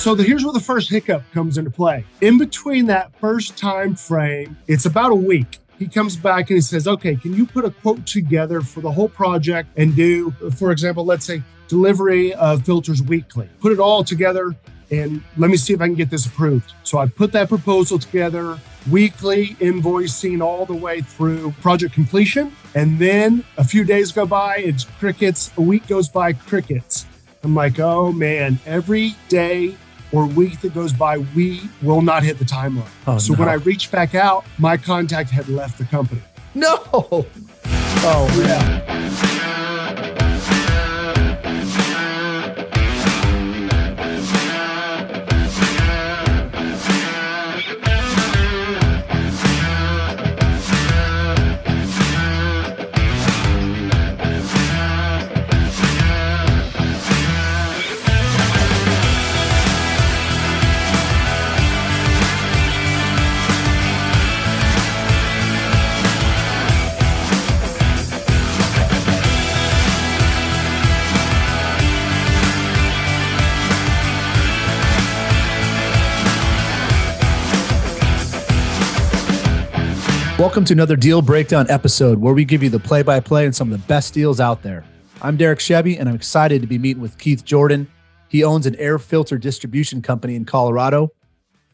So here's where the first hiccup comes into play. In between that first time frame, it's about a week. He comes back and he says, okay, can you put a quote together for the whole project and do, for example, let's say delivery of filters weekly. Put it all together and let me see if I can get this approved. So I put that proposal together, weekly invoicing all the way through project completion. And then a few days go by, it's crickets. A week goes by, crickets. I'm like, oh man, every day or week that goes by, we will not hit the timeline. When I reached back out, my contact had left the company. No. Oh, yeah. Welcome to another Deal Breakdown episode where we give you the play-by-play and some of the best deals out there. I'm Derek Chevy, and I'm excited to be meeting with Keith Jordan. He owns an air filter distribution company in Colorado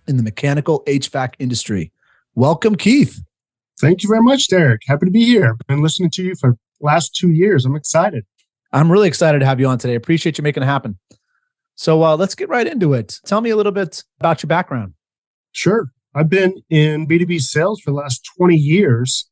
in the mechanical HVAC industry. Welcome, Keith. Thank you very much, Derek. Happy to be here. I've been listening to you for the last 2 years. I'm excited. I'm really excited to have you on today. Appreciate you making it happen. So let's get right into it. Tell me a little bit about your background. Sure. I've been in B2B sales for the last 20 years.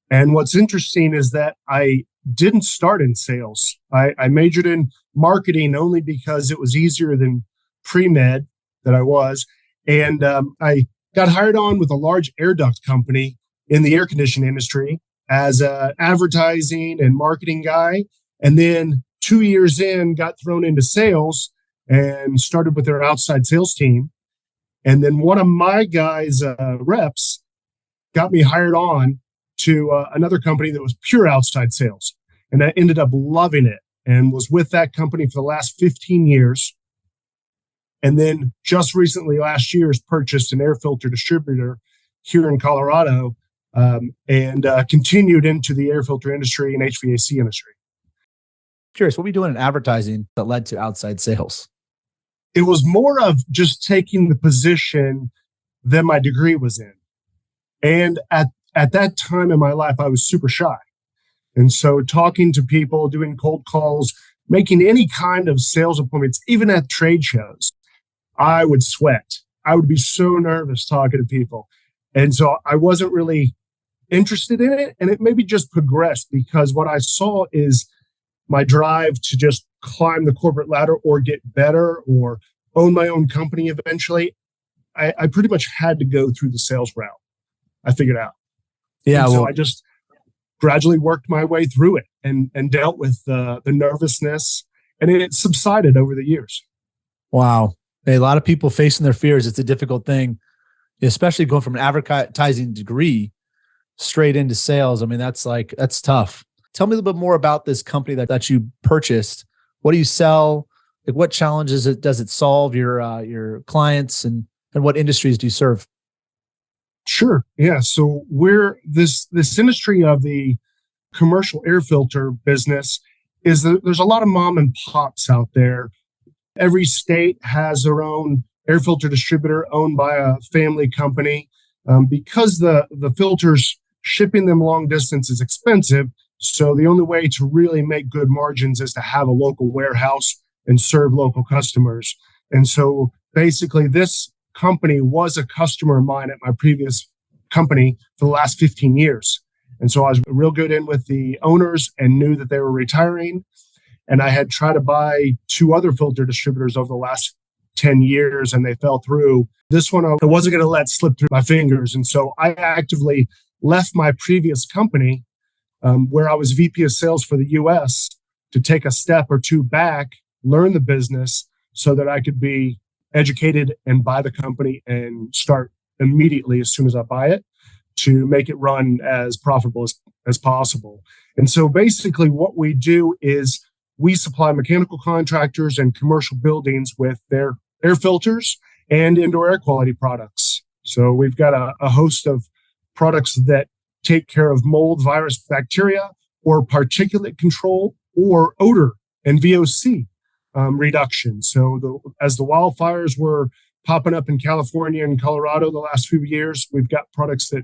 And what's interesting is that I didn't start in sales. I majored in marketing only because it was easier than pre-med that I was. And I got hired on with a large air duct company in the air conditioning industry as an advertising and marketing guy. And then 2 years in, got thrown into sales and started with their outside sales team. And then one of my guys' reps got me hired on to another company that was pure outside sales. And I ended up loving it and was with that company for the last 15 years. And then just recently, last year, purchased an air filter distributor here in Colorado and continued into the air filter industry and HVAC industry. Curious, what were you doing in advertising that led to outside sales? It was more of just taking the position that my degree was in. And at that time in my life, I was super shy. And so talking to people, doing cold calls, making any kind of sales appointments, even at trade shows, I would sweat. I would be so nervous talking to people. And so I wasn't really interested in it. And it maybe just progressed because what I saw is my drive to just climb the corporate ladder or get better or own my own company eventually. I pretty much had to go through the sales route. I figured out. Yeah. So I just gradually worked my way through it and dealt with the nervousness, and it subsided over the years. Wow. A lot of people facing their fears. It's a difficult thing, especially going from an advertising degree straight into sales. I mean, that's tough. Tell me a little bit more about this company that you purchased. What do you sell? Like, what challenges does it solve your clients, and what industries do you serve? Sure. Yeah. So we're this industry of the commercial air filter business is that there's a lot of mom and pops out there. Every state has their own air filter distributor owned by a family company. Because the filters, shipping them long distance is expensive. So the only way to really make good margins is to have a local warehouse and serve local customers. And so basically this company was a customer of mine at my previous company for the last 15 years. And so I was real good in with the owners and knew that they were retiring. And I had tried to buy 2 other filter distributors over the last 10 years and they fell through. This one I wasn't going to let slip through my fingers. And so I actively left my previous company where I was VP of sales for the US to take a step or two back, learn the business so that I could be educated and buy the company and start immediately as soon as I buy it to make it run as profitable as possible. And so basically what we do is we supply mechanical contractors and commercial buildings with their air filters and indoor air quality products. So we've got a host of products that take care of mold, virus, bacteria, or particulate control, or odor and VOC reduction. So as the wildfires were popping up in California and Colorado the last few years, we've got products that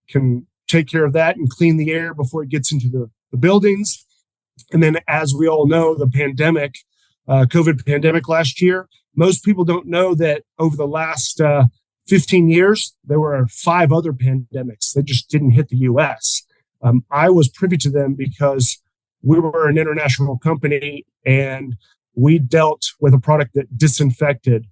can take care of that and clean the air before it gets into the buildings. And then, as we all know, the pandemic, COVID pandemic last year, most people don't know that over the last 15 years, there were 5 other pandemics that just didn't hit the US. I was privy to them because we were an international company and we dealt with a product that disinfected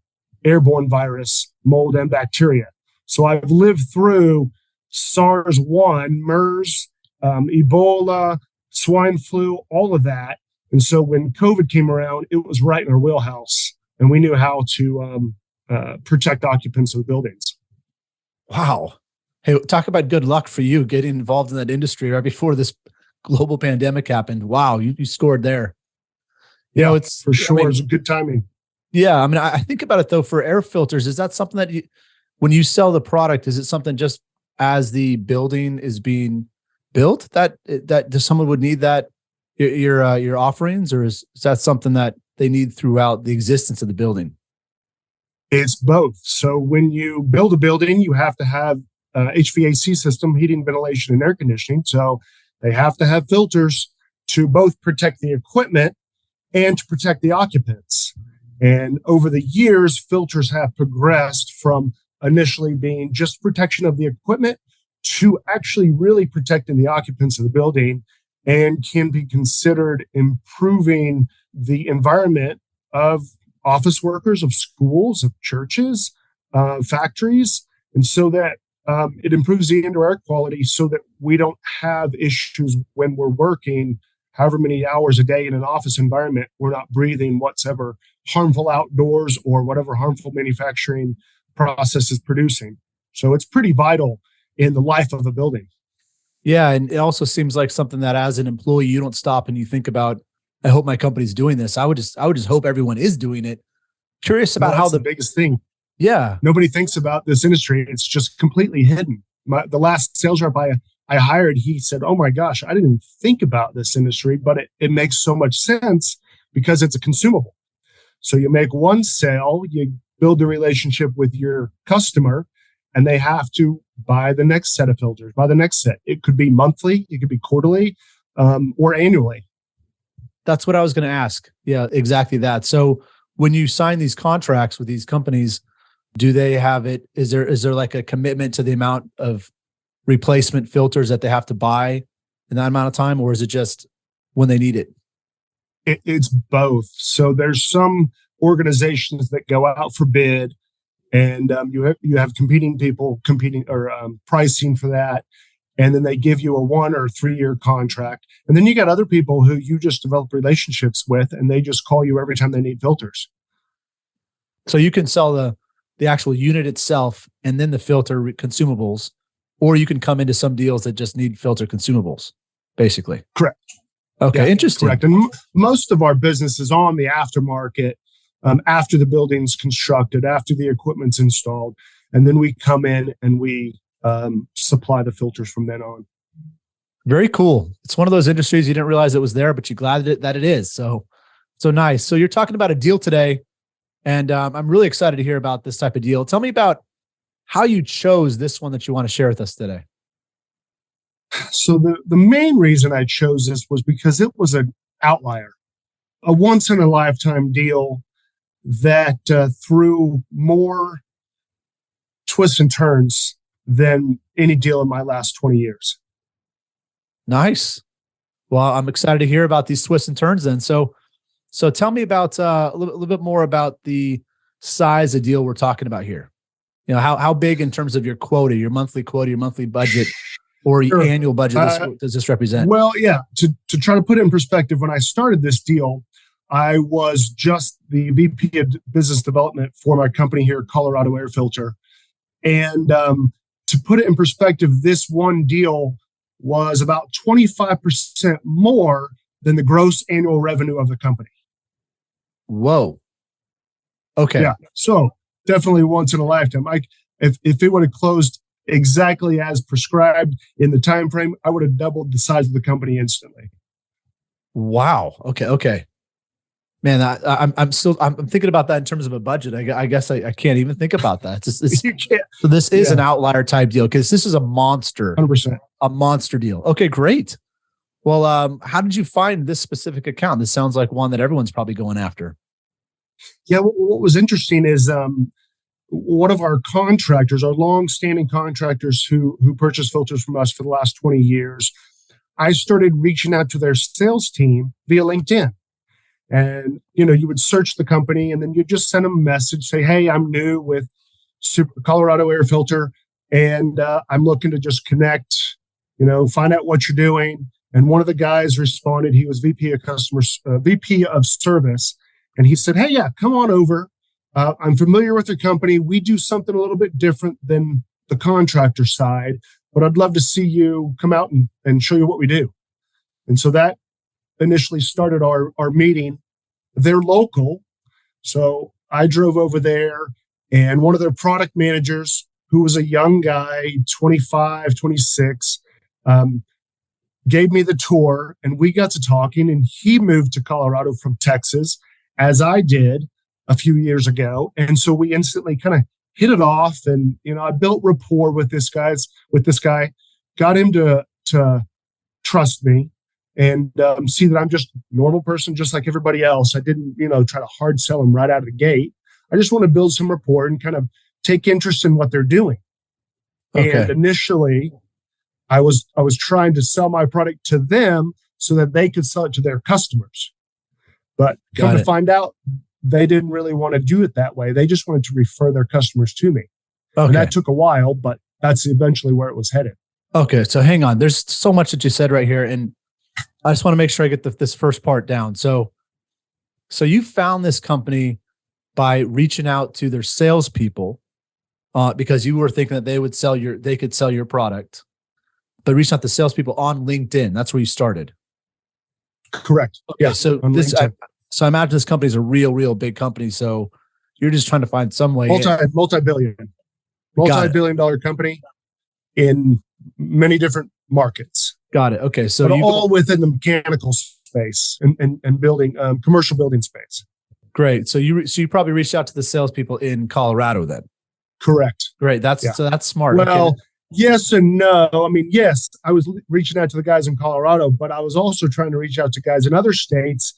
airborne virus, mold, and bacteria. So I've lived through SARS-1, MERS, Ebola, swine flu, all of that. And so when COVID came around, it was right in our wheelhouse, and we knew how to protect occupants of the buildings. Wow. Hey, talk about good luck for you getting involved in that industry right before this global pandemic happened. Wow, you scored there. You know, it's for sure. It's good timing. Yeah, I mean, I think about it though. For air filters, is that something that when you sell the product, is it something just as the building is being built that someone would need that your offerings, or is that something that they need throughout the existence of the building? It's both. So when you build a building, you have to have HVAC system, heating, ventilation, and air conditioning. So they have to have filters to both protect the equipment and to protect the occupants. And over the years, filters have progressed from initially being just protection of the equipment to actually really protecting the occupants of the building, and can be considered improving the environment of office workers, of schools, of churches, factories. And so that it improves the indoor air quality so that we don't have issues when we're working however many hours a day in an office environment. We're not breathing whatever harmful outdoors or whatever harmful manufacturing process is producing. So it's pretty vital in the life of a building. Yeah. And it also seems like something that as an employee, you don't stop and you think about, I hope my company's doing this. I would just hope everyone is doing it. Curious about how the biggest thing. Yeah. Nobody thinks about this industry. It's just completely hidden. The last sales rep I hired, he said, "Oh my gosh, I didn't even think about this industry, but it makes so much sense because it's a consumable." So you make one sale, you build a relationship with your customer, and they have to buy the next set of filters, buy the next set. It could be monthly, it could be quarterly, or annually. That's what I was going to ask. Yeah, exactly that. So when you sign these contracts with these companies, do they have it? Is there like a commitment to the amount of replacement filters that they have to buy in that amount of time, or is it just when they need it? It's both. So there's some organizations that go out for bid, and you have competing people competing or pricing for that, and then they give you a 1 or 3 year contract. And then you got other people who you just develop relationships with, and they just call you every time they need filters. So you can sell the actual unit itself and then the filter consumables, or you can come into some deals that just need filter consumables, basically. Correct. Okay, yeah, interesting. Correct. And most of our business is on the aftermarket, after the building's constructed, after the equipment's installed, and then we come in and we supply the filters from then on. Very cool. It's one of those industries you didn't realize it was there, but you're glad that it is. So nice. So you're talking about a deal today, and I'm really excited to hear about this type of deal. Tell me about how you chose this one that you want to share with us today. So the main reason I chose this was because it was an outlier, a once in a lifetime deal that threw more twists and turns than any deal in my last 20 years. Nice. Well, I'm excited to hear about these twists and turns then. So tell me about a little bit more about the size of deal we're talking about here. You know, how big in terms of your quota, your monthly budget, or your annual budget does this represent? Well, yeah, to try to put it in perspective, when I started this deal, I was just the VP of business development for my company here, Colorado Air Filter. And to put it in perspective, this one deal was about 25% more than the gross annual revenue of the company. Whoa. Okay. Yeah. So definitely once in a lifetime. If it would have closed exactly as prescribed in the time frame, I would have doubled the size of the company instantly. Wow. Okay. Okay. Man, I'm thinking about that in terms of a budget. I guess I can't even think about that. You can't. So this is Yeah. an outlier type deal because this is 100%. a monster deal. Okay, great. Well, how did you find this specific account? This sounds like one that everyone's probably going after. Yeah. What was interesting is one of our contractors, our long-standing contractors who purchased filters from us for the last 20 years, I started reaching out to their sales team via LinkedIn. And you would search the company, and then you just send them a message, say, "Hey, I'm new with Colorado Air Filter, and I'm looking to just connect. Find out what you're doing." And one of the guys responded. He was VP of Service, and he said, "Hey, yeah, come on over. I'm familiar with your company. We do something a little bit different than the contractor side, but I'd love to see you come out and show you what we do." And so that initially started our meeting. They're local. So I drove over there, and one of their product managers, who was a young guy, 25, 26, gave me the tour, and we got to talking. And he moved to Colorado from Texas, as I did a few years ago. And so we instantly kind of hit it off. And, I built rapport with this guy, got him to trust me and see that I'm just a normal person, just like everybody else. I didn't, try to hard sell them right out of the gate. I just want to build some rapport and kind of take interest in what they're doing. Okay. And initially, I was trying to sell my product to them so that they could sell it to their customers. But come to find out, they didn't really want to do it that way. They just wanted to refer their customers to me. Okay. And that took a while, but that's eventually where it was headed. Okay. So hang on. There's so much that you said right here. And I just want to make sure I get this first part down. So you found this company by reaching out to their salespeople because you were thinking that they could sell your product, but reaching out to salespeople on LinkedIn. That's where you started. Correct. Okay, yeah. So I imagine this company is a real big company. So you're just trying to find some way. Multi-billion dollar company in many different markets. Got it. Okay. So all within the mechanical space and building, commercial building space. Great. So you probably reached out to the salespeople in Colorado then. Correct. Great. That's smart. Well, okay. Yes and no. I mean, yes, I was reaching out to the guys in Colorado, but I was also trying to reach out to guys in other states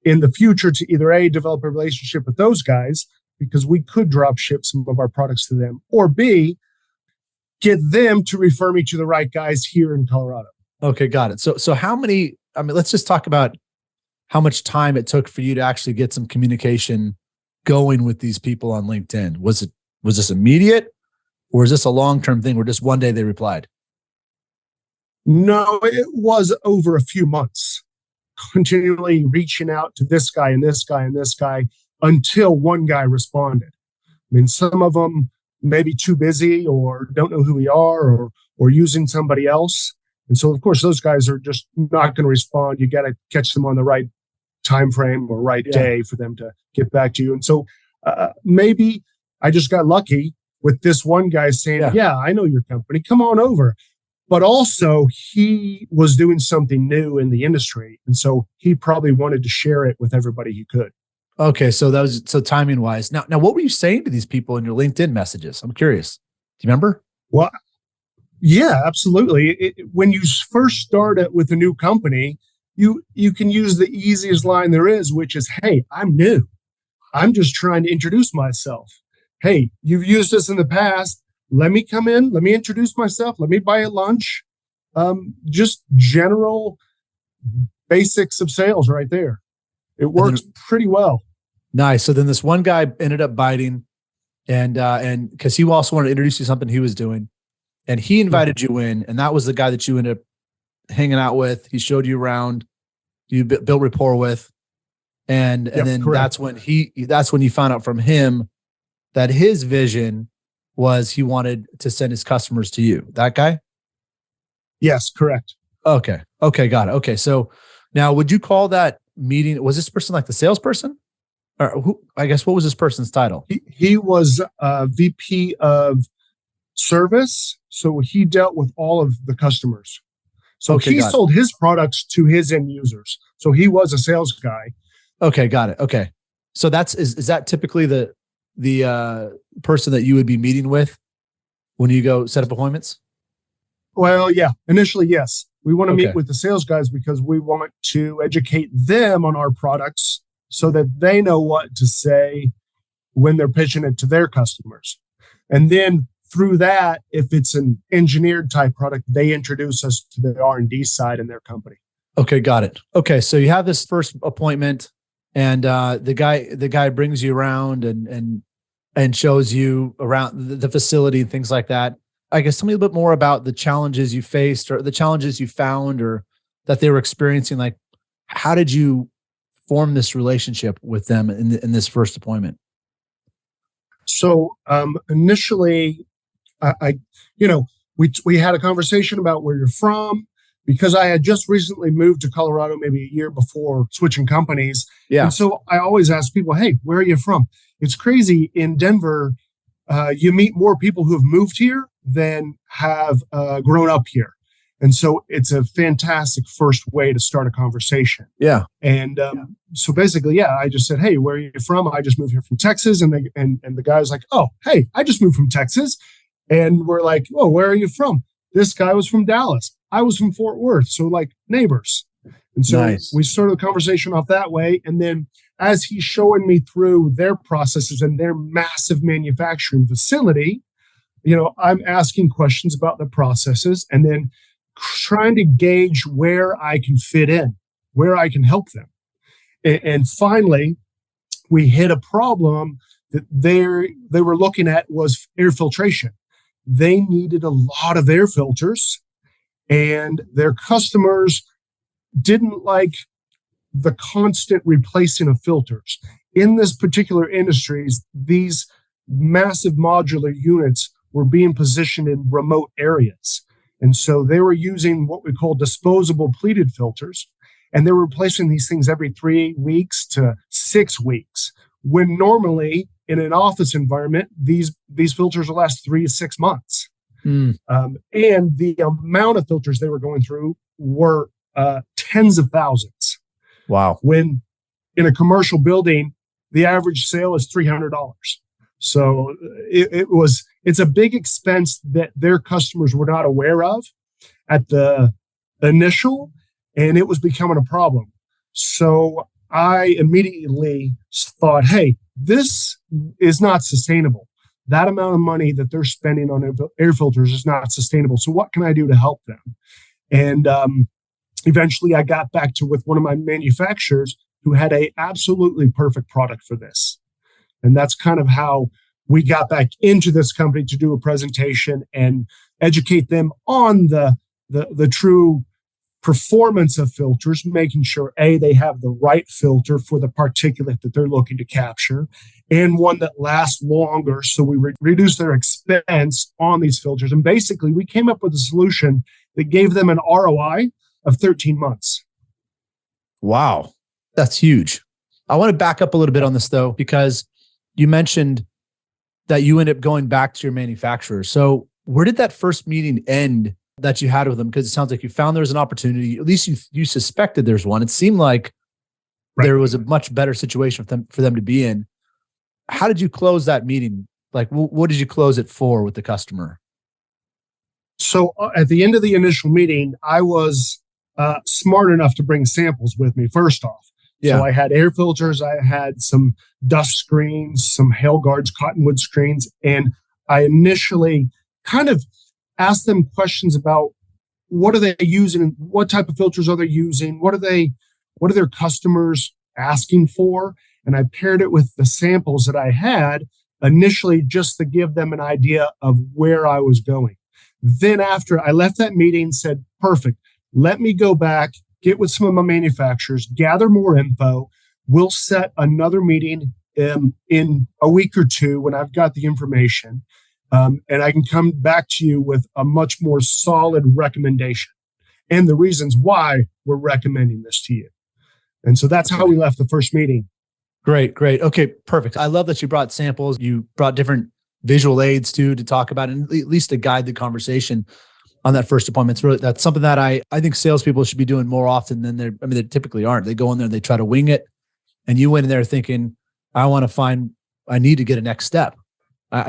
in the future to either A, develop a relationship with those guys because we could drop ship some of our products to them, or B, get them to refer me to the right guys here in Colorado. Okay, got it. So how many, let's just talk about how much time it took for you to actually get some communication going with these people on LinkedIn. Was this immediate, or is this a long-term thing where just one day they replied? No, it was over a few months, continually reaching out to this guy and this guy and this guy until one guy responded. I mean, some of them may be too busy or don't know who we are or using somebody else. And so, of course, those guys are just not going to respond. You got to catch them on the right time frame or right day for them to get back to you. And so maybe I just got lucky with this one guy saying, yeah, I know your company. Come on over. But also, he was doing something new in the industry. And so he probably wanted to share it with everybody he could. Okay. So timing wise. Now, what were you saying to these people in your LinkedIn messages? I'm curious. Do you remember? Well, yeah, absolutely. When you first start with a new company, you can use the easiest line there is, which is, hey, I'm new. I'm just trying to introduce myself. Hey, you've used this in the past. Let me come in. Let me introduce myself. Let me buy you lunch. Just general basics of sales right there. It works pretty well. Nice. So then this one guy ended up biting and because he also wanted to introduce you to something he was doing. And he invited you in, and that was the guy that you ended up hanging out with. He showed you around, you built rapport with, and then correct. that's when you found out from him that his vision was he wanted to send his customers to you. That guy? Yes, correct. Okay, got it. Okay, so now would you call that meeting? Was this person like the salesperson? Or who, I guess, what was this person's title? He was VP of service. So he dealt with all of the customers. So Okay, he got it. sold his products to his end users. So he was a sales guy. Okay, got it. Okay. So is that typically the person that you would be meeting with when you go set up appointments? Well, yeah, initially, yes. We want to meet Okay. with the sales guys because we want to educate them on our products so that they know what to say when they're pitching it to their customers. And then through that, if it's an engineered type product, they introduce us to the R&D side in their company. Okay, got it. Okay, so you have this first appointment, and the guy brings you around and shows you around the facility and things like that. I guess tell me a bit more about the challenges you faced or the challenges you found or that they were experiencing. Like, how did you form this relationship with them in this first appointment? So initially, I we had a conversation about where you're from because I had just recently moved to Colorado, maybe a year before switching companies. Yeah. And so I always ask people, hey, where are you from? It's crazy in Denver. You meet more people who have moved here than have grown up here. And so it's a fantastic first way to start a conversation. Yeah. And so basically, yeah, I just said, hey, where are you from? I just moved here from Texas. And the guy was like, oh, hey, I just moved from Texas. And we're like, oh, where are you from? This guy was from Dallas. I was from Fort Worth. So like neighbors. And so Nice. we started the conversation off that way. And then as he's showing me through their processes and their massive manufacturing facility, I'm asking questions about the processes and then trying to gauge where I can fit in, where I can help them. And finally, we hit a problem that they were looking at was air filtration. They needed a lot of air filters, and their customers didn't like the constant replacing of filters. In this particular industries, these massive modular units were being positioned in remote areas. And so they were using what we call disposable pleated filters, and they were replacing these things every 3 weeks to 6 weeks, when normally in an office environment, these filters will last 3 to 6 months. Mm. And the amount of filters they were going through were tens of thousands. Wow. When in a commercial building, the average sale is $300. So it's a big expense that their customers were not aware of at the initial, and it was becoming a problem. So I immediately thought, hey, this is not sustainable. That amount of money that they're spending on air filters is not sustainable. So what can I do to help them? And eventually I got back to with one of my manufacturers who had a absolutely perfect product for this. And that's kind of how we got back into this company to do a presentation and educate them on the true performance of filters, making sure they have the right filter for the particulate that they're looking to capture, and one that lasts longer. So we reduce their expense on these filters. And basically, we came up with a solution that gave them an ROI of 13 months. Wow, that's huge. I want to back up a little bit on this though, because you mentioned that you ended up going back to your manufacturer. So where did that first meeting end that you had with them? Because it sounds like you found there was an opportunity. At least you suspected there's one. It seemed like there was a much better situation for them to be in. How did you close that meeting? Like, what did you close it for with the customer? So at the end of the initial meeting, I was smart enough to bring samples with me first off. Yeah. So I had air filters, I had some dust screens, some hail guards, cottonwood screens, and I initially kind of asked them questions about what are they using, what type of filters are they using, what are their customers asking for, and I paired it with the samples that I had initially just to give them an idea of where I was going. Then after I left that meeting, said, perfect, let me go back, get with some of my manufacturers, gather more info. We'll set another meeting in a week or two when I've got the information. And I can come back to you with a much more solid recommendation and the reasons why we're recommending this to you. And so that's how we left the first meeting. Great, great. Okay, perfect. I love that you brought samples. You brought different visual aids too to talk about and at least to guide the conversation on that first appointment. It's really, that's something that I think salespeople should be doing more often than they typically aren't. They go in there and they try to wing it. And you went in there thinking, I need to get a next step.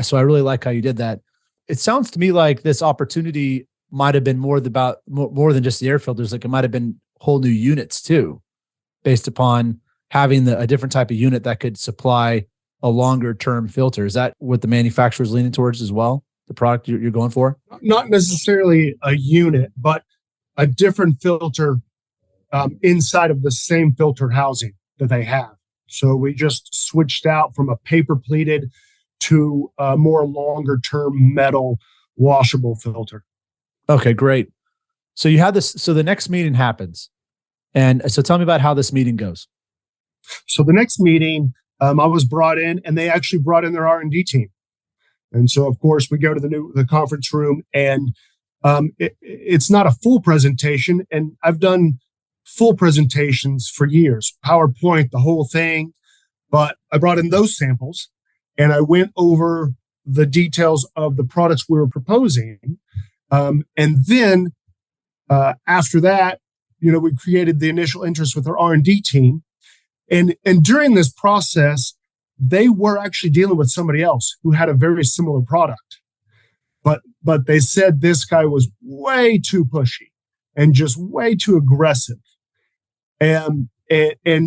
So I really like how you did that. It sounds to me like this opportunity might have been more than just the air filters. Like it might have been whole new units too, based upon having a different type of unit that could supply a longer term filter. Is that what the manufacturer's leaning towards as well? The product you're going for? Not necessarily a unit, but a different filter inside of the same filter housing that they have. So we just switched out from a paper pleated to a more longer term metal washable filter. Okay, great. So you had this. So the next meeting happens. And so tell me about how this meeting goes. So the next meeting, I was brought in, and they actually brought in their R&D team. And so, of course, we go to the conference room, and it's not a full presentation. And I've done full presentations for years, PowerPoint, the whole thing. But I brought in those samples, and I went over the details of the products we were proposing. And then after that, we created the initial interest with our R&D team. And during this process, they were actually dealing with somebody else who had a very similar product. But they said this guy was way too pushy and just way too aggressive. And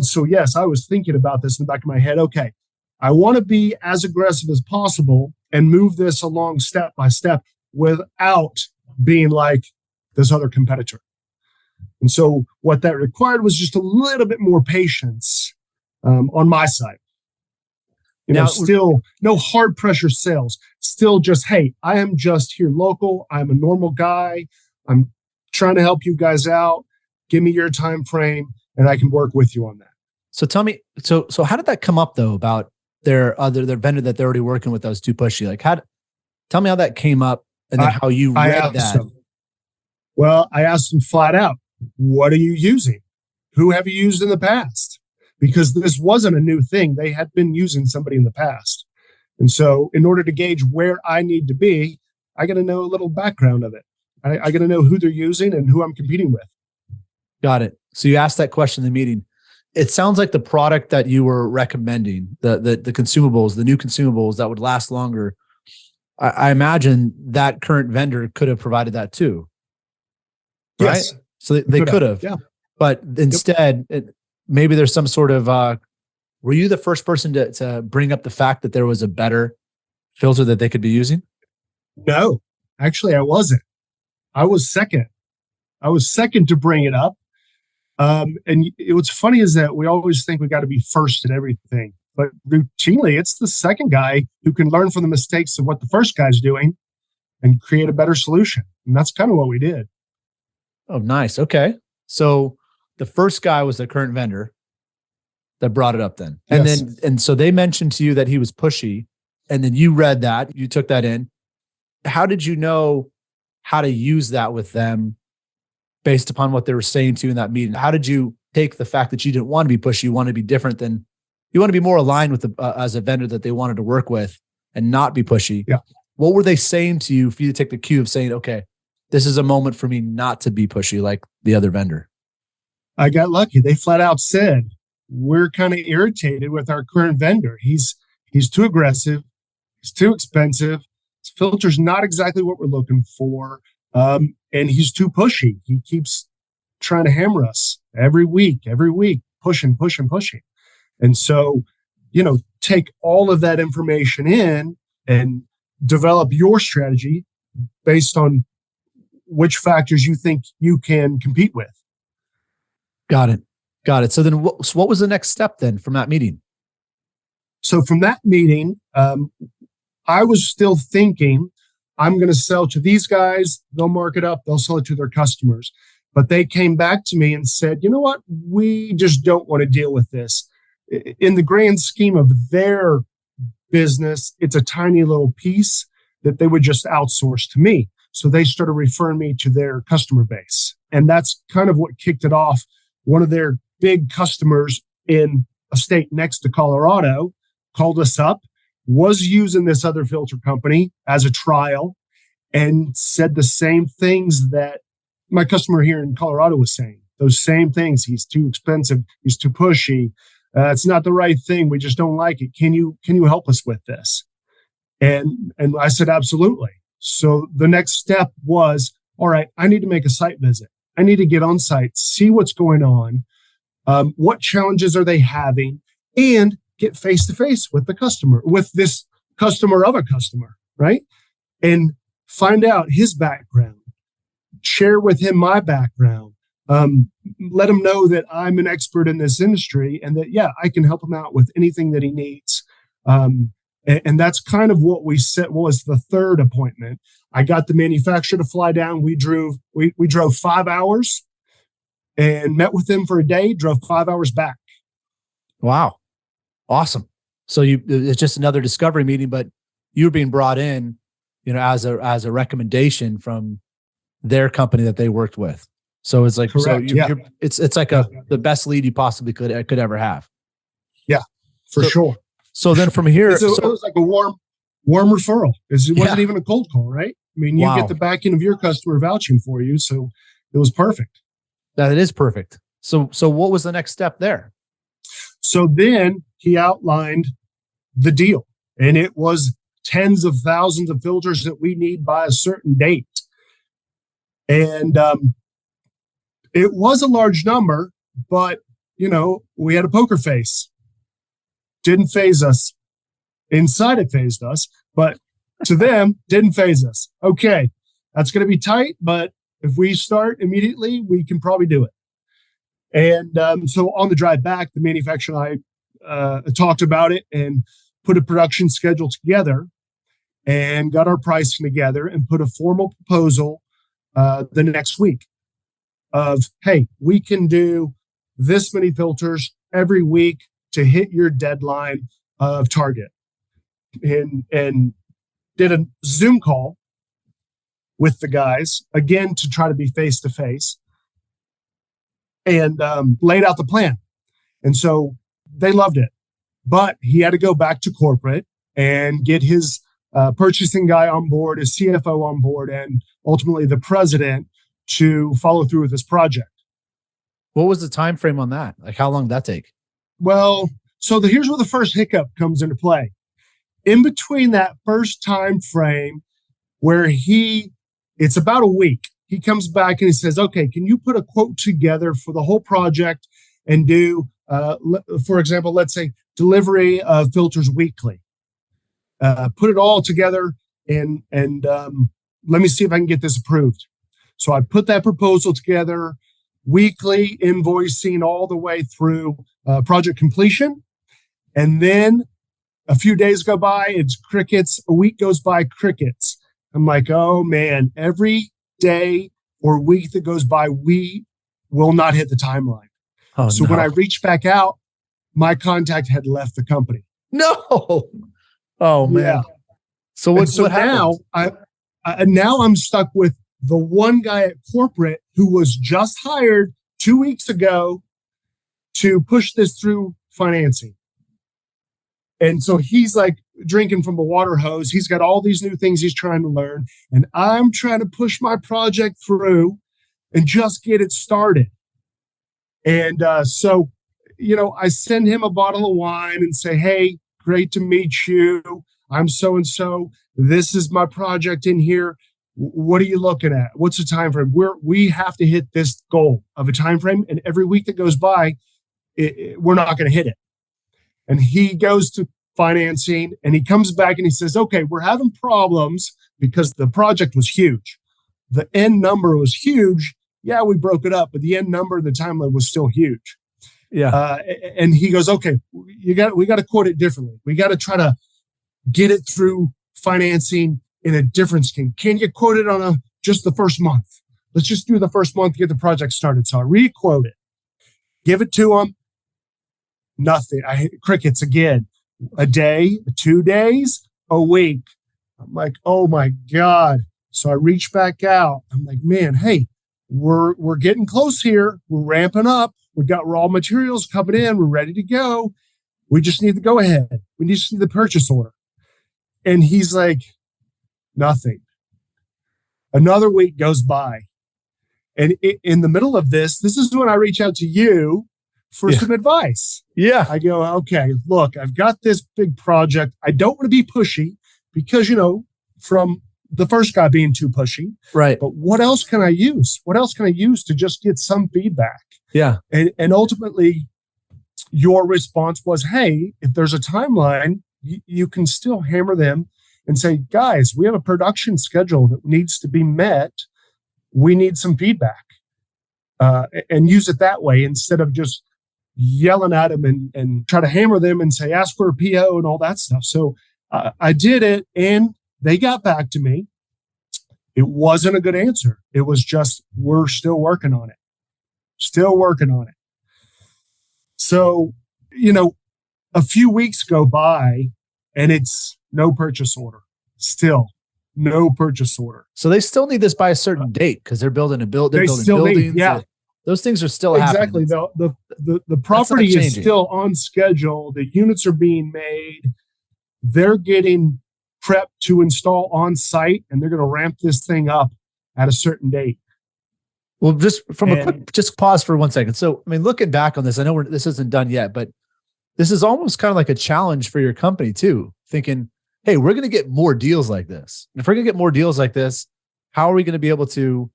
so, yes, I was thinking about this in the back of my head. Okay, I want to be as aggressive as possible and move this along step by step without being like this other competitor. And so what that required was just a little bit more patience on my side. Still no hard pressure sales. Still just, hey, I am just here local. I'm a normal guy. I'm trying to help you guys out. Give me your time frame, and I can work with you on that. So tell me, so how did that come up though about their vendor that they're already working with that was too pushy? Like, tell me how that came up, and then how you read that. Well, I asked them flat out, what are you using? Who have you used in the past? Because this wasn't a new thing. They had been using somebody in the past. And so in order to gauge where I need to be, I got to know a little background of it. I got to know who they're using and who I'm competing with. Got it. So you asked that question in the meeting. It sounds like the product that you were recommending, the consumables, the new consumables that would last longer, I imagine that current vendor could have provided that too. Right? Yes. So they could have. Yeah. But instead, maybe there's some sort of, were you the first person to bring up the fact that there was a better filter that they could be using? No, actually I wasn't. I was second. To bring it up. And what's funny is that we always think we got to be first in everything, but routinely it's the second guy who can learn from the mistakes of what the first guy's doing and create a better solution. And that's kind of what we did. Oh, nice. Okay. So the first guy was the current vendor that brought it up then. And Yes. and so they mentioned to you that he was pushy, and then you read that, you took that in. How did you know how to use that with them based upon what they were saying to you in that meeting? How did you take the fact that you didn't want to be pushy, you want to be different than, you want to be more aligned with as a vendor that they wanted to work with and not be pushy? Yeah. What were they saying to you for you to take the cue of saying, okay, this is a moment for me not to be pushy like the other vendor? I got lucky. They flat out said, we're kind of irritated with our current vendor. He's too aggressive. He's too expensive. His filter's not exactly what we're looking for. And he's too pushy. He keeps trying to hammer us every week, pushing. And so, take all of that information in and develop your strategy based on which factors you think you can compete with. Got it. So then what was the next step then from that meeting? So from that meeting, I was still thinking, I'm going to sell to these guys. They'll mark it up. They'll sell it to their customers. But they came back to me and said, you know what? We just don't want to deal with this. In the grand scheme of their business, it's a tiny little piece that they would just outsource to me. So they started referring me to their customer base. And that's kind of what kicked it off. One of their big customers in a state next to Colorado, called us up, was using this other filter company as a trial, and said the same things that my customer here in Colorado was saying. Those same things. He's too expensive. He's too pushy. It's not the right thing. We just don't like it. Can you help us with this? And I said, absolutely. So the next step was, all right, I need to make a site visit. I need to get on site, see what's going on, what challenges are they having, and get face to face with the customer, with this customer of a customer, right? And find out his background, share with him my background, let him know that I'm an expert in this industry and that, yeah, I can help him out with anything that he needs. And that's kind of what we set was the third appointment. I got the manufacturer to fly down. We drove 5 hours and met with him for a day, drove 5 hours back. Wow. Awesome. So it's just another discovery meeting, but you're being brought in, as a recommendation from their company that they worked with. So it's like, correct, so it's like the best lead you possibly could ever have. Yeah, for sure. So then from here, it was like a warm referral. It wasn't even a cold call, right? I mean, you get the backing of your customer vouching for you. So it was perfect. That it is perfect. So what was the next step there? So then he outlined the deal, and it was tens of thousands of filters that we need by a certain date. And it was a large number, but, we had a poker face. Didn't phase us. Inside it phased us, but to them, didn't phase us. Okay, that's going to be tight, but if we start immediately, we can probably do it. And so on the drive back, the manufacturer and I talked about it and put a production schedule together and got our pricing together and put a formal proposal the next week of, hey, we can do this many filters every week to hit your deadline of target. And did a Zoom call with the guys, again, to try to be face to face, and laid out the plan. And so they loved it. But he had to go back to corporate and get his purchasing guy on board, his CFO on board, and ultimately the president to follow through with this project. What was the time frame on that? Like, how long did that take? Well, so here's where the first hiccup comes into play. In between that first time frame where it's about a week, he comes back and he says, okay, can you put a quote together for the whole project and do, for example, let's say delivery of filters weekly. Put it all together and let me see if I can get this approved. So I put that proposal together, weekly invoicing all the way through project completion. And then a few days go by, it's crickets. A week goes by, crickets. I'm like, oh man, every day or week that goes by, we will not hit the timeline. So when I reached back out, my contact had left the company. No. Oh man. Yeah. So what happened? Now I'm stuck with the one guy at corporate who was just hired 2 weeks ago to push this through financing. And so he's like drinking from a water hose. He's got all these new things he's trying to learn. And I'm trying to push my project through and just get it started. And so, I send him a bottle of wine and say, hey, great to meet you. I'm so-and-so. This is my project in here. What are you looking at? What's the time frame? We have to hit this goal of a time frame. And every week that goes by, we're not going to hit it. And he goes to financing and he comes back and he says, okay, we're having problems because the project was huge. The end number was huge. Yeah, we broke it up, but the end number, the timeline was still huge. Yeah. And he goes, okay, we got to quote it differently. We got to try to get it through financing in a different scheme. Can you quote it on just the first month? Let's just do the first month to get the project started. So I re-quote it, give it to him. Nothing. I hit crickets again. A day, 2 days, a week. I'm like, oh my God. So I reach back out. I'm like, man, hey, we're getting close here. We're ramping up. We got raw materials coming in. We're ready to go. We just need the go ahead. We just need the purchase order. And he's like, nothing. Another week goes by. And in the middle of this is when I reach out to you for some advice. Yeah. I go, okay, look, I've got this big project. I don't want to be pushy because, from the first guy being too pushy. Right. But what else can I use? What else can I use to just get some feedback? Yeah. And ultimately, your response was, hey, if there's a timeline, you can still hammer them and say, guys, we have a production schedule that needs to be met. We need some feedback, and use it that way instead of just yelling at them and try to hammer them and say, ask for a PO and all that stuff. So I did it and they got back to me. It wasn't a good answer. It was just, we're still working on it. Still working on it. So, a few weeks go by and it's no purchase order. Still no purchase order. So they still need this by a certain date because they're building they're building buildings. Yeah. Those things are still exactly. happening. The property is still on schedule. The units are being made. They're getting prepped to install on site, and they're going to ramp this thing up at a certain date. Well, just just pause for 1 second. So, looking back on this, I know this isn't done yet, but this is almost kind of like a challenge for your company too, thinking, hey, we're going to get more deals like this. And if we're going to get more deals like this, how are we going to be able to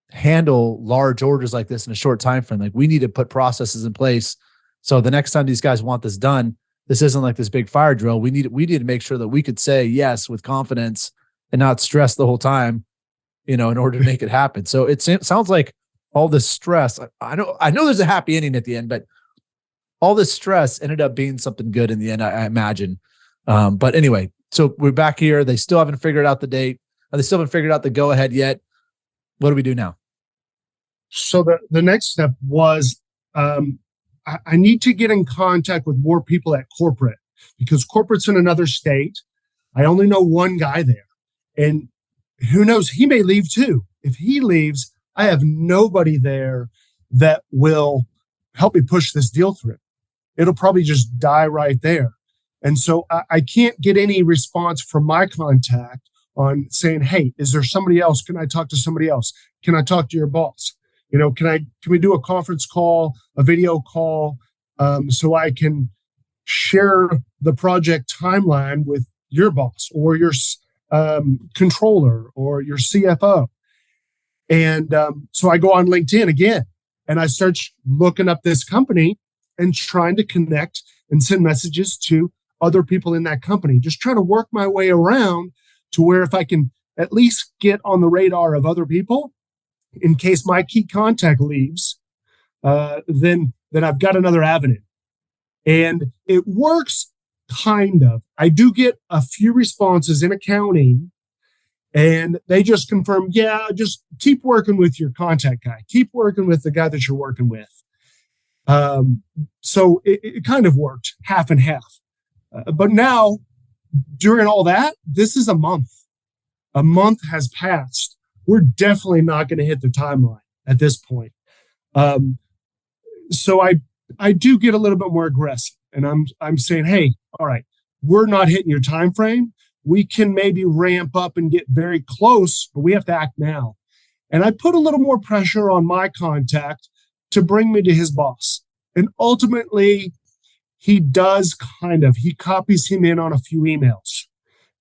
handle large orders like this in a short time frame? Like, we need to put processes in place. So the next time these guys want this done, this isn't like this big fire drill. We need to make sure that we could say yes with confidence and not stress the whole time, in order to make it happen. So it sounds like all this stress, I know there's a happy ending at the end, but all this stress ended up being something good in the end, I imagine. But anyway, so we're back here. They still haven't figured out the date. They still haven't figured out the go ahead yet. What do we do now? So the next step was, I need to get in contact with more people at corporate because corporate's in another state. I only know one guy there, and who knows, he may leave too. If he leaves, I have nobody there that will help me push this deal through. It'll probably just die right there. And so I can't get any response from my contact on saying, hey, is there somebody else? Can I talk to somebody else? Can I talk to your boss? Can we do a conference call, a video call, so I can share the project timeline with your boss or your controller or your CFO? And so I go on LinkedIn again, and I start looking up this company and trying to connect and send messages to other people in that company, just trying to work my way around to where if I can at least get on the radar of other people, in case my key contact leaves, then I've got another avenue. And it works, kind of. I do get a few responses in accounting, and they just confirm, yeah, just keep working with your contact guy. Keep working with the guy that you're working with. So it kind of worked half and half. But now, during all that, this is a month. A month has passed. We're definitely not going to hit the timeline at this point. So I do get a little bit more aggressive, and I'm saying, hey, all right, we're not hitting your time frame. We can maybe ramp up and get very close, but we have to act now. And I put a little more pressure on my contact to bring me to his boss. And ultimately, he copies him in on a few emails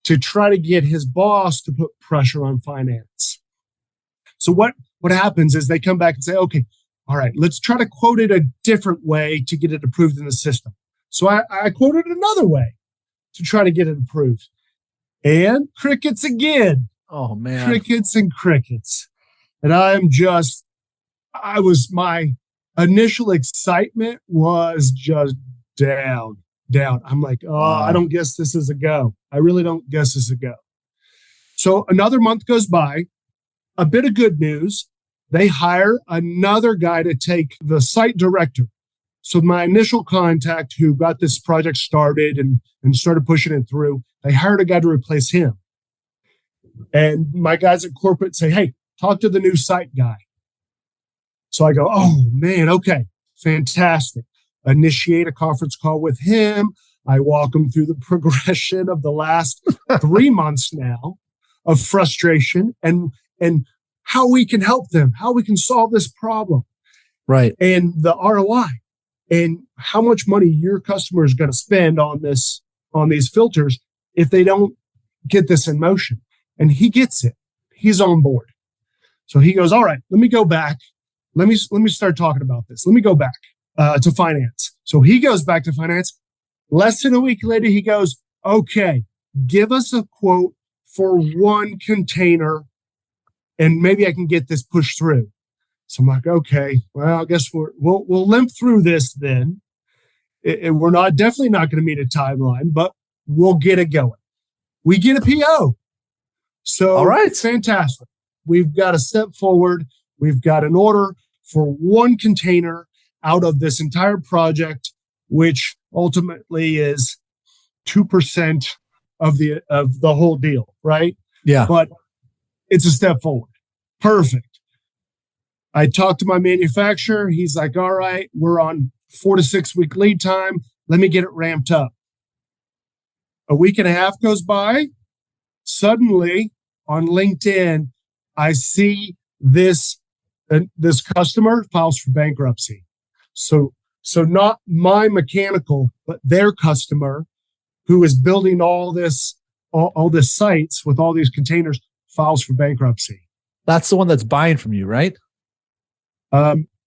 to try to get his boss to put pressure on finance. So what happens is they come back and say, okay, all right, let's try to quote it a different way to get it approved in the system. So I quoted another way to try to get it approved. And crickets again. Oh, man. Crickets and crickets. And my initial excitement was just down. I'm like, Wow. I don't guess this is a go. I really don't guess this is a go. So another month goes by. A bit of good news. They hire another guy to take the site director. So my initial contact who got this project started and started pushing it through, they hired a guy to replace him. And my guys at corporate say, hey, talk to the new site guy. So I go, oh man, okay, fantastic. Initiate a conference call with him. I walk him through the progression of the last 3 months now of frustration and how we can help them, how we can solve this problem. Right. And the ROI and how much money your customer is going to spend on these filters if they don't get this in motion. And he gets it. He's on board. So he goes, all right, let me go back. Let me start talking about this. Let me go back to finance. So he goes back to finance. Less than a week later, he goes, okay, give us a quote for 1 container and maybe I can get this pushed through. So I'm like, okay, well, I guess we'll limp through this then. We're definitely not going to meet a timeline, but we'll get it going. We get a PO. So all right, fantastic. We've got a step forward. We've got an order for 1 container out of this entire project, which ultimately is 2% of the whole deal, right? Yeah. But it's a step forward. Perfect. I talked to my manufacturer. He's like, all right, we're on 4 to 6 week lead time. Let me get it ramped up. A week and a half goes by. Suddenly on LinkedIn, I see this customer files for bankruptcy. So not my mechanical, but their customer who is building all this sites with all these containers files for bankruptcy. That's the one that's buying from you, right?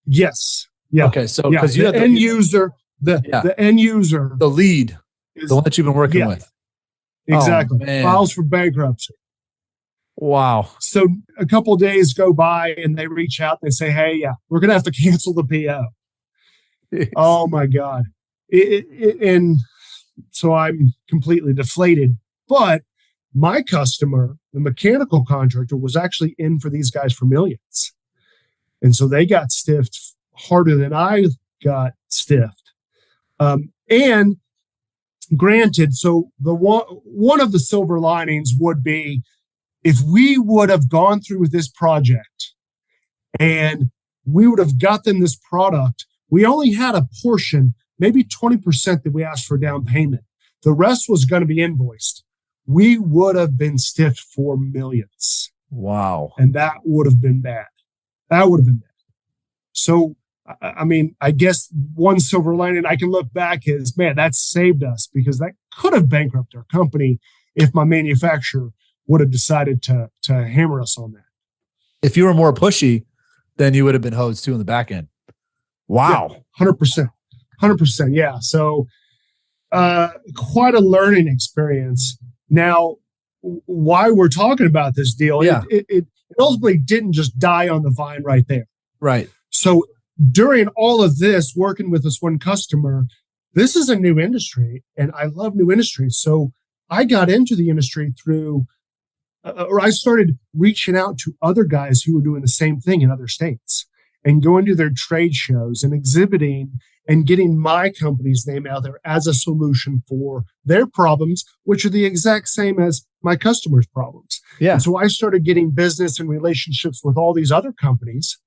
Yes. Yeah. Okay. So because you the had end user, the end user, the lead, is the one that you've been working with. Exactly. Oh, files for bankruptcy. Wow. So a couple of days go by and they reach out and they say, hey, yeah, we're going to have to cancel the PO. Oh my God. And so I'm completely deflated. But my customer, the mechanical contractor, was actually in for these guys for millions. And so they got stiffed harder than I got stiffed. And granted, so the one of the silver linings would be if we would have gone through with this project and we would have got them this product, we only had a portion, maybe 20% that we asked for down payment. The rest was going to be invoiced. We would have been stiffed for millions. Wow. And that would have been bad. That would have been bad. So, I mean, I guess one silver lining I can look back is, man, that saved us because that could have bankrupted our company if my manufacturer would have decided to hammer us on that. If you were more pushy, then you would have been hosed too in the back end. Wow. Yeah, 100%. 100%. Yeah. So quite a learning experience. Now, why we're talking about this deal, it ultimately didn't just die on the vine right there. Right. So during all of this, working with this one customer, this is a new industry and I love new industries. So I got into the industry through, or I started reaching out to other guys who were doing the same thing in other states and going to their trade shows and exhibiting and getting my company's name out there as a solution for their problems, which are the exact same as my customers' problems. Yeah. And so I started getting business and relationships with all these other companies.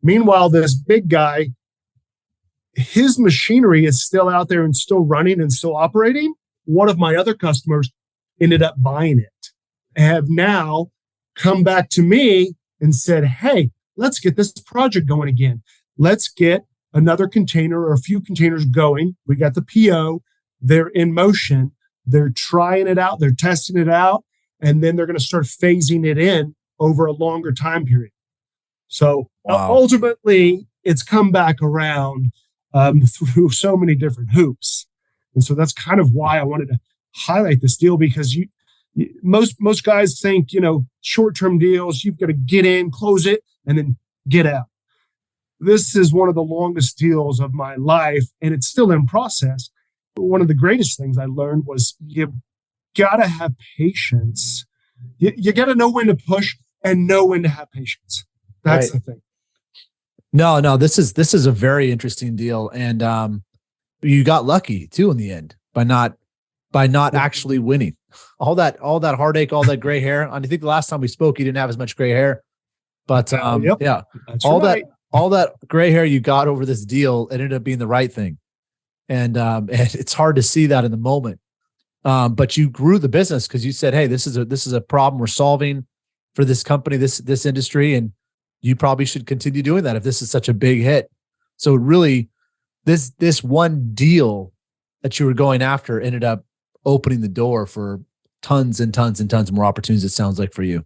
Meanwhile, this big guy, his machinery is still out there and still running and still operating. One of my other customers ended up buying it, have now come back to me and said, hey, let's get this project going again. Let's get another container or a few containers going. We got the PO. They're in motion. They're trying it out. They're testing it out. And then they're going to start phasing it in over a longer time period. So ultimately, it's come back around through so many different hoops. And so that's kind of why I wanted to highlight this deal, because most guys think, short-term deals, you've got to get in, close it, and then get out. This is one of the longest deals of my life, and it's still in process. But one of the greatest things I learned was you got to have patience. You got to know when to push and know when to have patience. That's the thing. No, this is a very interesting deal, and you got lucky too in the end by not actually winning. All that heartache, all that gray hair. I think the last time we spoke, you didn't have as much gray hair, but yeah, all right. all that gray hair you got over this deal ended up being the right thing. And it's hard to see that in the moment. But you grew the business because you said, hey, this is a problem we're solving for this company, this industry. And you probably should continue doing that if this is such a big hit. So really, this one deal that you were going after ended up opening the door for tons and tons and tons more opportunities, it sounds like, for you.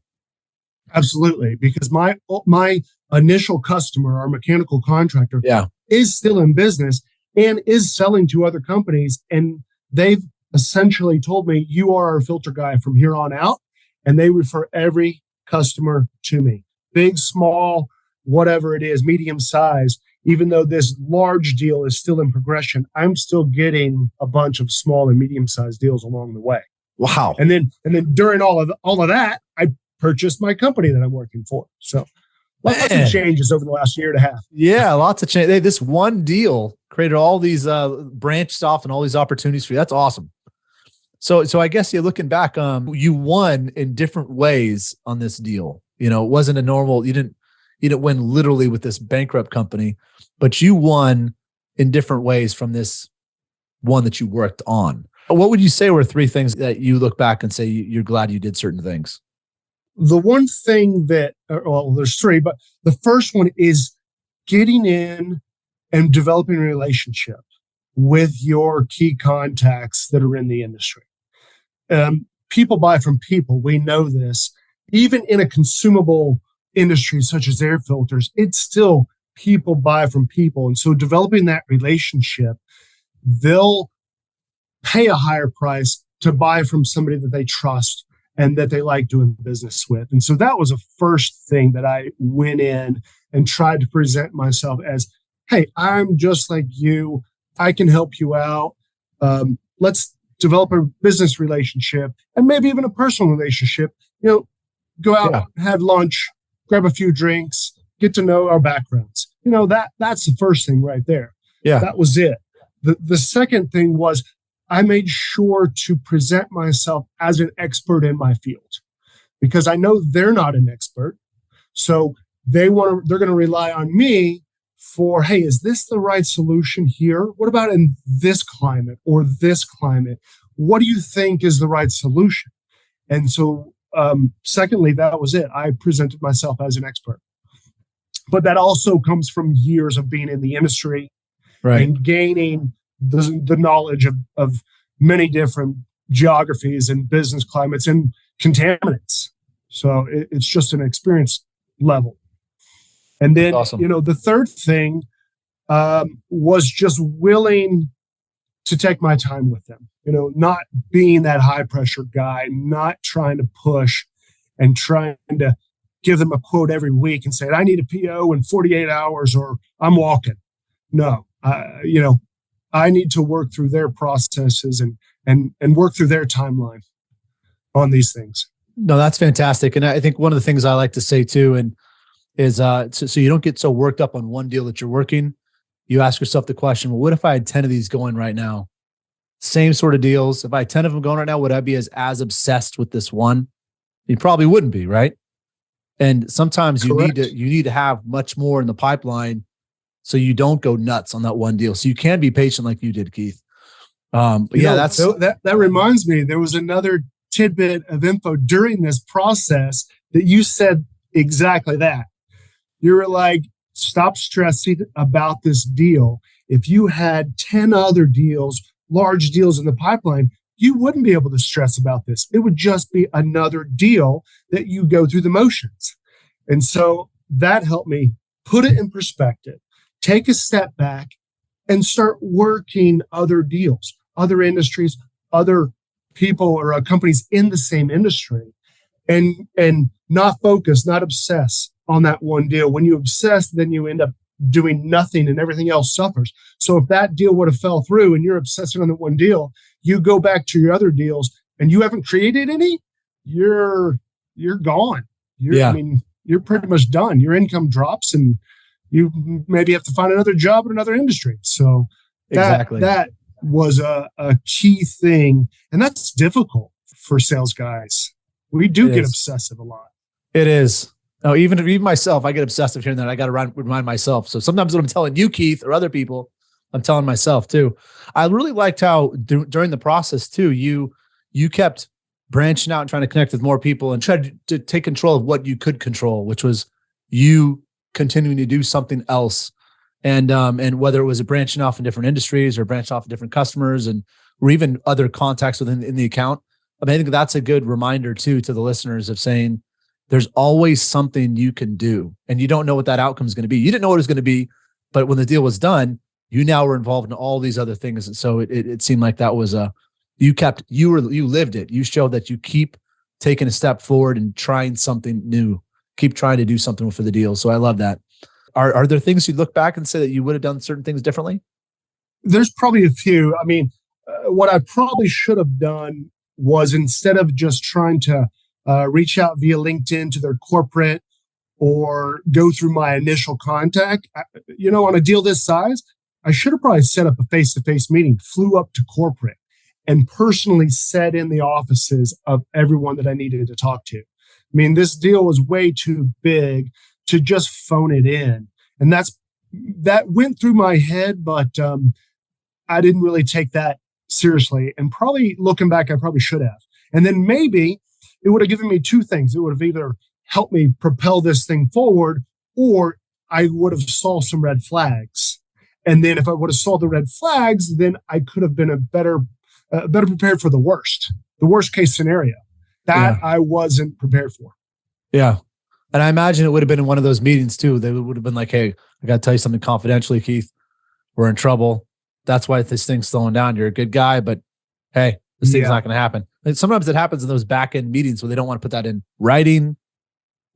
Absolutely. Because my initial customer, our mechanical contractor, is still in business and is selling to other companies. And they've essentially told me, you are our filter guy from here on out. And they refer every customer to me, big, small, whatever it is, medium size. Even though this large deal is still in progression, I'm still getting a bunch of small and medium sized deals along the way. Wow. And then during all of that, I purchased my company that I'm working for. So lots of changes over the last year and a half. Yeah, lots of change. Hey, this one deal created all these branched off and all these opportunities for you. That's awesome. So I guess you're looking back, you won in different ways on this deal. You know, it wasn't a normal, you didn't win literally with this bankrupt company, but you won in different ways from this one that you worked on. What would you say were three things that you look back and say you're glad you did certain things? The one thing that, well, there's three, but the first one is getting in and developing a relationship with your key contacts that are in the industry. People buy from people. We know this. Even in a consumable industry such as air filters, it's still people buy from people. And so developing that relationship, they'll pay a higher price to buy from somebody that they trust and that they like doing business with. And so that was a first thing that I went in and tried to present myself as, hey, I'm just like you. I can help you out. Let's develop a business relationship and maybe even a personal relationship. You know, go out, have lunch, grab a few drinks, get to know our backgrounds. You know, that's the first thing right there. Yeah. That was it. The second thing was I made sure to present myself as an expert in my field because I know they're not an expert. So they're going to rely on me for, hey, is this the right solution here? What about in this climate or this climate? What do you think is the right solution? And so, secondly, that was it. I presented myself as an expert. But that also comes from years of being in the industry and gaining the knowledge of many different geographies and business climates and contaminants. So it's just an experience level. And then, you know, the third thing was just willing to take my time with them, you know, not being that high pressure guy, not trying to push and trying to give them a quote every week and say, I need a PO in 48 hours or I'm walking. No, you know, I need to work through their processes and work through their timeline on these things. No, that's fantastic. And I think one of the things I like to say too, and is so you don't get so worked up on one deal that you're working. You ask yourself the question, well, what if I had 10 of these going right now? Same sort of deals. If I had 10 of them going right now, would I be as obsessed with this one? You probably wouldn't be, right? And sometimes you need to have much more in the pipeline so you don't go nuts on that one deal. So you can be patient like you did, Keith. But yeah, that reminds me, there was another tidbit of info during this process that you said exactly that. You were like, stop stressing about this deal. If you had 10 other deals, large deals in the pipeline, you wouldn't be able to stress about this. It would just be another deal that you go through the motions. And so that helped me put it in perspective, take a step back and start working other deals, other industries, other people or companies in the same industry and not focus, not obsess on that one deal. When you obsess, then you end up doing nothing and everything else suffers. So if that deal would have fell through and you're obsessing on that one deal, you go back to your other deals and you haven't created any, you're gone. I mean, you're pretty much done. Your income drops and you maybe have to find another job in another industry. So that was a key thing. And that's difficult for sales guys. We do get obsessive a lot. It is. Oh, even myself, I get obsessive hearing that. I got to remind myself. So sometimes when I'm telling you, Keith, or other people, I'm telling myself too. I really liked how during the process too, you kept branching out and trying to connect with more people and tried to take control of what you could control, which was you continuing to do something else. And whether it was a branching off in different industries or branching off in different customers or even other contacts within in the account. I mean, I think that's a good reminder too to the listeners of saying there's always something you can do, and you don't know what that outcome is going to be. You didn't know what it was going to be, but when the deal was done, you now were involved in all these other things. And so it seemed like that was you lived it. You showed that you keep taking a step forward and trying something new, keep trying to do something for the deal. So I love that. Are there things you look back and say that you would have done certain things differently? There's probably a few. I mean, what I probably should have done was, instead of just trying to reach out via LinkedIn to their corporate or go through my initial contact, on a deal this size, I should have probably set up a face-to-face meeting, flew up to corporate, and personally sat in the offices of everyone that I needed to talk to. I mean, this deal was way too big to just phone it in. And that went through my head, but I didn't really take that seriously. And probably looking back, I probably should have. And then maybe it would have given me two things. It would have either helped me propel this thing forward, or I would have saw some red flags. And then if I would have saw the red flags, then I could have been better prepared for the worst case scenario that I wasn't prepared for. Yeah. And I imagine it would have been in one of those meetings too. They would have been like, hey, I got to tell you something confidentially, Keith. We're in trouble. That's why this thing's slowing down. You're a good guy, but hey, this thing's not going to happen. And sometimes it happens in those back end meetings where they don't want to put that in writing,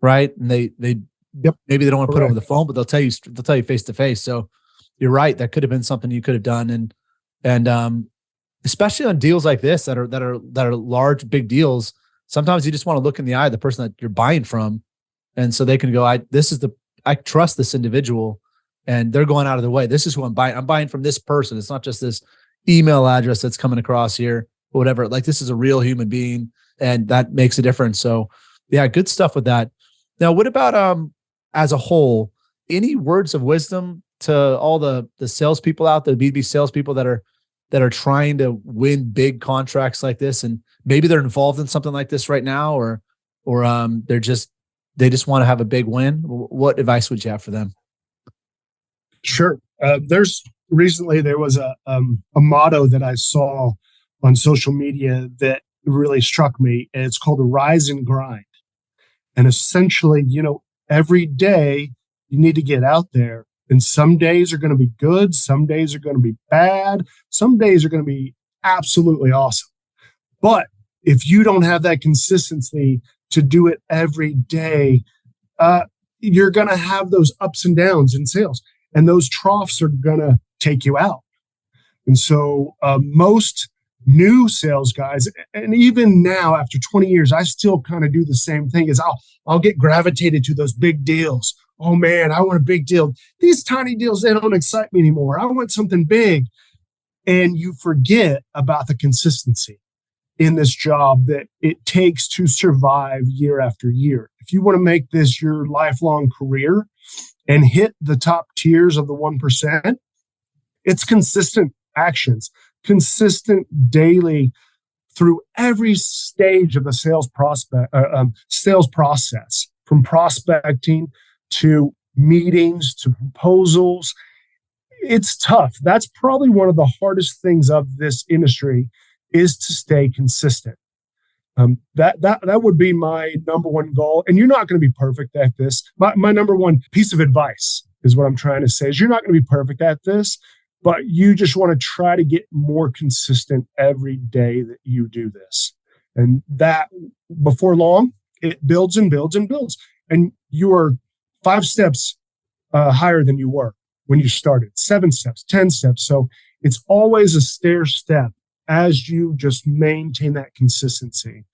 right? And they maybe they don't want to put it over the phone, but they'll tell you face to face. So you're right. That could have been something you could have done. And especially on deals like this that are large, big deals, sometimes you just want to look in the eye of the person that you're buying from. And so they can go, I trust this individual, and they're going out of the way. This is who I'm buying. I'm buying from this person. It's not just this email address that's coming across here or whatever. Like, this is a real human being, and that makes a difference. So yeah, good stuff with that. Now, what about, as a whole, any words of wisdom to all the salespeople out there, the B2B salespeople that are trying to win big contracts like this, and maybe they're involved in something like this right now, or they just want to have a big win? What advice would you have for them? Sure. Recently there was a motto that I saw on social media that really struck me, and it's called the rise and grind. And essentially, every day you need to get out there, and some days are going to be good. Some days are going to be bad. Some days are going to be absolutely awesome. But if you don't have that consistency to do it every day, you're going to have those ups and downs in sales, and those troughs are going to take you out. And so most new sales guys, and even now after 20 years, I still kind of do the same thing. Is I'll get gravitated to those big deals. Oh man, I want a big deal. These tiny deals, they don't excite me anymore. I want something big. And you forget about the consistency in this job that it takes to survive year after year. If you want to make this your lifelong career and hit the top tiers of the 1%, it's consistent actions, consistent daily through every stage of the sales process, from prospecting to meetings to proposals. It's tough. That's probably one of the hardest things of this industry, is to stay consistent. That would be my number one goal. And you're not going to be perfect at this. My number one piece of advice is what I'm trying to say is, you're not going to be perfect at this, but you just want to try to get more consistent every day that you do this. And that, before long, it builds and builds and builds. And you are 5 steps higher than you were when you started, 7 steps, 10 steps. So it's always a stair step as you just maintain that consistency.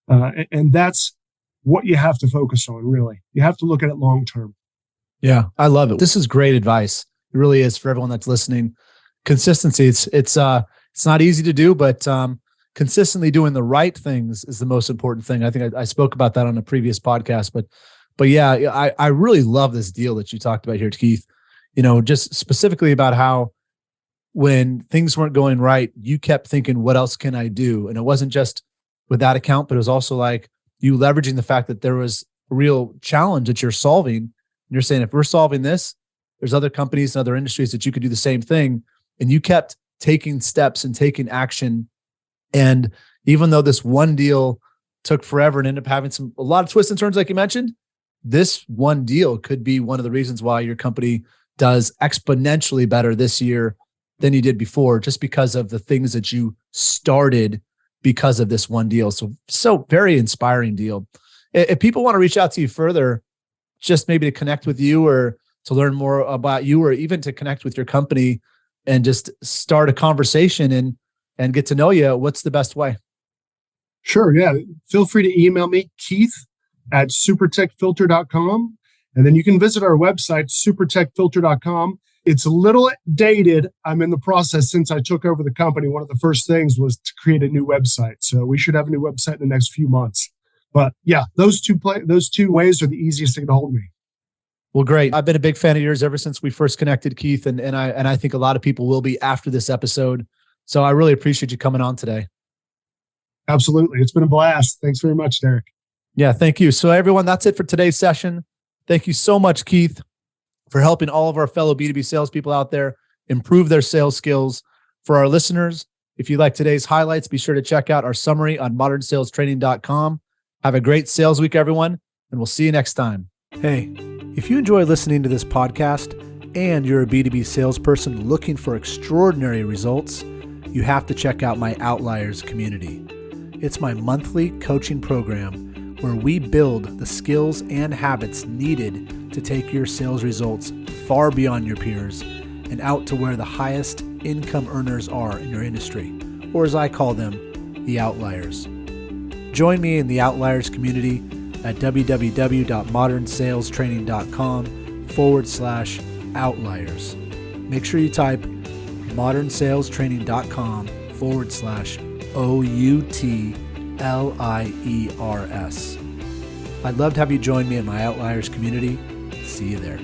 And that's what you have to focus on, really. You have to look at it long term. Yeah, I love it. This is great advice. It really is, for everyone that's listening. Consistency, it's not easy to do, but consistently doing the right things is the most important thing. I think I spoke about that on a previous podcast, but But yeah, I really love this deal that you talked about here, Keith. Just specifically about how when things weren't going right, you kept thinking, what else can I do? And it wasn't just with that account, but it was also like you leveraging the fact that there was a real challenge that you're solving. And you're saying, if we're solving this, there's other companies and other industries that you could do the same thing. And you kept taking steps and taking action. And even though this one deal took forever and ended up having a lot of twists and turns, like you mentioned, this one deal could be one of the reasons why your company does exponentially better this year than you did before, just because of the things that you started because of this one deal. So very inspiring deal. If people want to reach out to you further, just maybe to connect with you or to learn more about you, or even to connect with your company and just start a conversation and get to know you, what's the best way? Sure. Yeah. Feel free to email me, keith@supertechfilter.com. And then you can visit our website, supertechfilter.com. It's a little dated. I'm in the process since I took over the company. One of the first things was to create a new website. So we should have a new website in the next few months. But yeah, those two ways are the easiest thing to hold me. Well, great. I've been a big fan of yours ever since we first connected, Keith. And I think a lot of people will be after this episode. So I really appreciate you coming on today. Absolutely. It's been a blast. Thanks very much, Derek. Yeah, thank you. So everyone, that's it for today's session. Thank you so much, Keith, for helping all of our fellow B2B salespeople out there improve their sales skills. For our listeners, if you like today's highlights, be sure to check out our summary on modernSalesTraining.com. Have a great sales week, everyone, and we'll see you next time. Hey, if you enjoy listening to this podcast and you're a B2B salesperson looking for extraordinary results, you have to check out my Outliers community. It's my monthly coaching program where we build the skills and habits needed to take your sales results far beyond your peers and out to where the highest income earners are in your industry, or as I call them, the outliers. Join me in the Outliers community at www.modernSalesTraining.com/outliers. Make sure you type modernSalesTraining.com/OUTLIERS. I'd love to have you join me in my Outliers community. See you there.